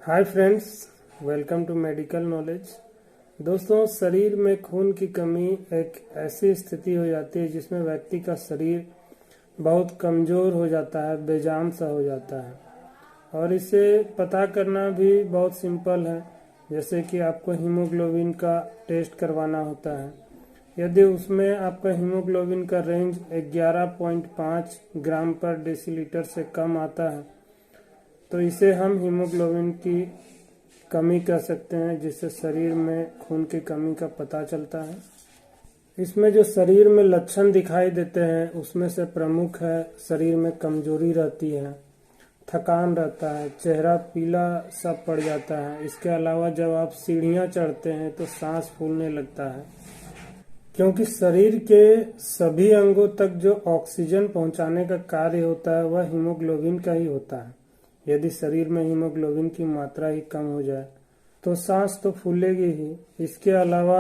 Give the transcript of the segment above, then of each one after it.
Hi friends, welcome to medical knowledge. दोस्तों, शरीर में खून की कमी एक ऐसी स्थिति हो जाती है जिसमें व्यक्ति का शरीर बहुत कमज़ोर हो जाता है, बेजान सा हो जाता है। और इसे पता करना भी बहुत सिंपल है। जैसे कि आपको हीमोग्लोबिन का टेस्ट करवाना होता है। यदि उसमें आपका हीमोग्लोबिन का रेंज 11.5 ग्राम पर डेसीलीटर से कम आता है तो इसे हम हीमोग्लोबिन की कमी कह सकते हैं, जिससे शरीर में खून की कमी का पता चलता है। इसमें जो शरीर में लक्षण दिखाई देते हैं उसमें से प्रमुख है शरीर में कमजोरी रहती है, थकान रहता है, चेहरा पीला सा पड़ जाता है। इसके अलावा जब आप सीढ़ियाँ चढ़ते हैं तो सांस फूलने लगता है, क्योंकि शरीर के सभी अंगों तक जो ऑक्सीजन पहुंचाने का कार्य होता है वह हीमोग्लोबिन का ही होता है। यदि शरीर में हीमोग्लोबिन की मात्रा ही कम हो जाए तो सांस तो फूलेगी ही। इसके अलावा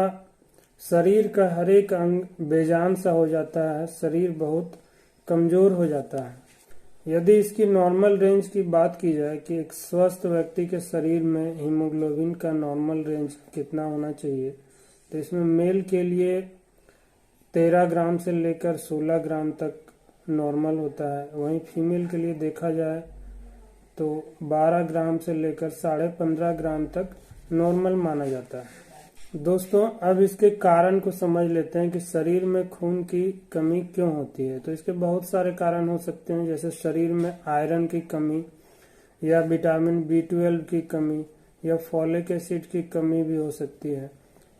शरीर का हर एक अंग बेजान सा हो जाता है, शरीर बहुत कमजोर हो जाता है। यदि इसकी नॉर्मल रेंज की बात की जाए कि एक स्वस्थ व्यक्ति के शरीर में हीमोग्लोबिन का नॉर्मल रेंज कितना होना चाहिए, तो इसमें मेल के लिए 13 ग्राम से लेकर 16 ग्राम तक नॉर्मल होता है। वहीं फीमेल के लिए देखा जाए तो 12 ग्राम से लेकर 15.5 ग्राम तक नॉर्मल माना जाता है। दोस्तों, अब इसके कारण को समझ लेते हैं कि शरीर में खून की कमी क्यों होती है। तो इसके बहुत सारे कारण हो सकते हैं, जैसे शरीर में आयरन की कमी या विटामिन B12 की कमी या फॉलिक एसिड की कमी भी हो सकती है।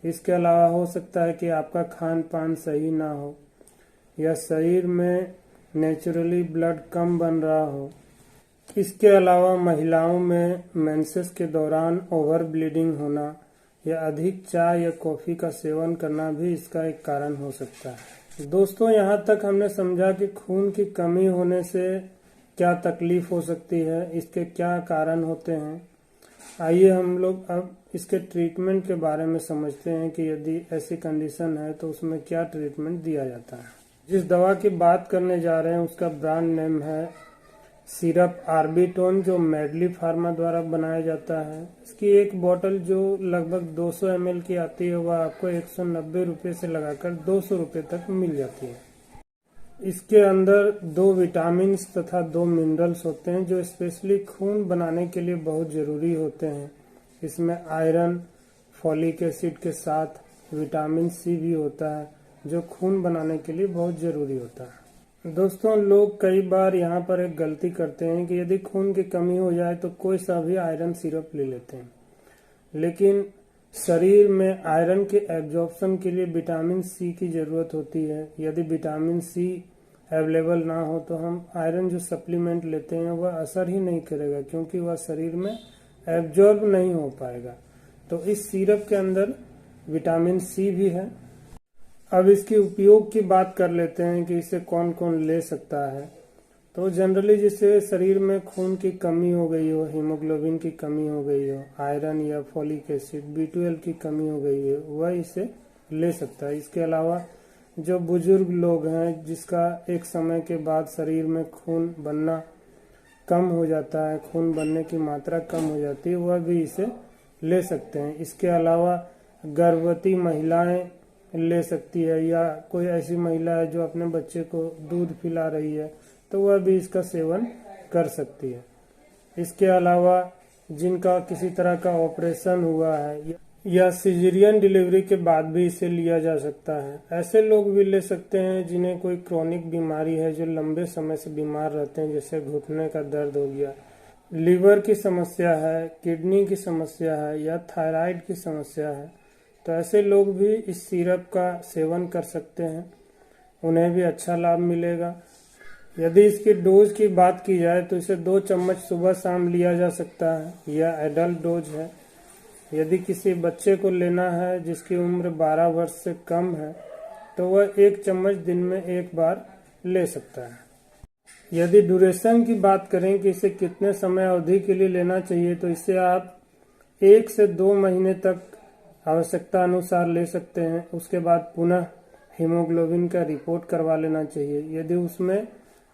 इसके अलावा हो सकता है कि आपका खान पान सही ना हो या शरीर में नेचुरली ब्लड कम बन रहा हो। इसके अलावा महिलाओं में मेंसेस के दौरान ओवर ब्लीडिंग होना या अधिक चाय या कॉफ़ी का सेवन करना भी इसका एक कारण हो सकता है। दोस्तों, यहाँ तक हमने समझा कि खून की कमी होने से क्या तकलीफ हो सकती है, इसके क्या कारण होते हैं। आइए हम लोग अब इसके ट्रीटमेंट के बारे में समझते हैं कि यदि ऐसी कंडीशन है तो उसमें क्या ट्रीटमेंट दिया जाता है। जिस दवा की बात करने जा रहे हैं उसका ब्रांड नेम है सिरप आर्बिटोन, जो मेडली फार्मा द्वारा बनाया जाता है। इसकी एक बोतल जो लगभग 200 ml की आती है वह आपको 190 रुपये से लगाकर 200 रुपये तक मिल जाती है। इसके अंदर 2 विटामिन तथा 2 मिनरल्स होते हैं जो स्पेशली खून बनाने के लिए बहुत ज़रूरी होते हैं। इसमें आयरन, फॉलिक एसिड के साथ विटामिन C भी होता है जो खून बनाने के लिए बहुत ज़रूरी होता है। दोस्तों, लोग कई बार यहाँ पर एक गलती करते हैं कि यदि खून की कमी हो जाए तो कोई सा भी आयरन सिरप ले लेते हैं, लेकिन शरीर में आयरन के एब्जॉर्प्शन के लिए विटामिन C की ज़रूरत होती है। यदि विटामिन C अवेलेबल ना हो तो हम आयरन जो सप्लीमेंट लेते हैं वह असर ही नहीं करेगा, क्योंकि वह शरीर में एब्जॉर्ब नहीं हो पाएगा। तो इस सिरप के अंदर विटामिन C भी है। अब इसके उपयोग की बात कर लेते हैं कि इसे कौन कौन ले सकता है। तो जनरली जिससे शरीर में खून की कमी हो गई हो, हीमोग्लोबिन की कमी हो गई हो, आयरन या फॉलिक एसिड B12 की कमी हो गई है, वह इसे ले सकता है। इसके अलावा जो बुजुर्ग लोग हैं जिसका एक समय के बाद शरीर में खून बनना कम हो जाता है, खून बनने की मात्रा कम हो जाती है, वह भी इसे ले सकते हैं। इसके अलावा गर्भवती महिलाएं ले सकती है, या कोई ऐसी महिला है जो अपने बच्चे को दूध पिला रही है तो वह भी इसका सेवन कर सकती है। इसके अलावा जिनका किसी तरह का ऑपरेशन हुआ है या सिजेरियन डिलीवरी के बाद भी इसे लिया जा सकता है। ऐसे लोग भी ले सकते हैं जिन्हें कोई क्रोनिक बीमारी है, जो लंबे समय से बीमार रहते हैं, जैसे घुटने का दर्द हो गया, लीवर की समस्या है, किडनी की समस्या है या थायराइड की समस्या है। तो ऐसे लोग भी इस सिरप का सेवन कर सकते हैं, उन्हें भी अच्छा लाभ मिलेगा। यदि इसकी डोज की बात की जाए तो इसे 2 चम्मच सुबह शाम लिया जा सकता है, यह एडल्ट डोज है। यदि किसी बच्चे को लेना है जिसकी उम्र 12 वर्ष से कम है तो वह 1 चम्मच दिन में 1 बार ले सकता है। यदि ड्यूरेशन की बात करें कि इसे कितने समय अवधि के लिए लेना चाहिए, तो इसे आप 1 से 2 महीने तक आवश्यकता अनुसार ले सकते हैं। उसके बाद पुनः हीमोग्लोबिन का रिपोर्ट करवा लेना चाहिए। यदि उसमें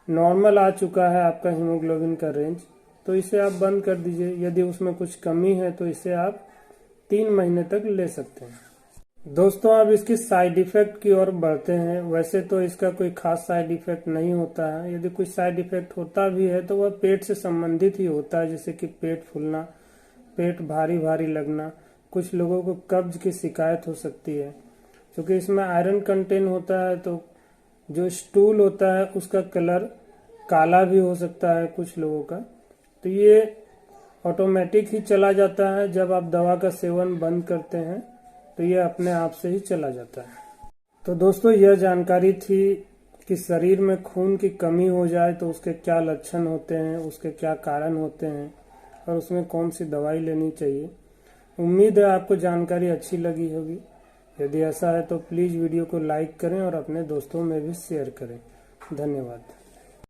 नॉर्मल आ चुका है आपका हीमोग्लोबिन का रेंज, तो इसे आप बंद कर दीजिए। यदि उसमें कुछ कमी है तो इसे आप 3 महीने तक ले सकते हैं। दोस्तों, अब इसकी साइड इफेक्ट की ओर बढ़ते हैं। वैसे तो इसका कोई खास साइड इफेक्ट नहीं होता है। यदि कुछ साइड इफेक्ट होता भी है तो वह पेट से संबंधित ही होता है, जैसे कि पेट फूलना, पेट भारी भारी लगना, कुछ लोगों को कब्ज की शिकायत हो सकती है। क्योंकि इसमें आयरन कंटेंट होता है तो जो स्टूल होता है उसका कलर काला भी हो सकता है कुछ लोगों का। तो ये ऑटोमेटिक ही चला जाता है। जब आप दवा का सेवन बंद करते हैं तो ये अपने आप से ही चला जाता है। तो दोस्तों, यह जानकारी थी कि शरीर में खून की कमी हो जाए तो उसके क्या लक्षण होते हैं, उसके क्या कारण होते हैं और उसमें कौन सी दवाई लेनी चाहिए। उम्मीद है आपको जानकारी अच्छी लगी होगी। यदि ऐसा है तो प्लीज़ वीडियो को लाइक करें और अपने दोस्तों में भी शेयर करें। धन्यवाद।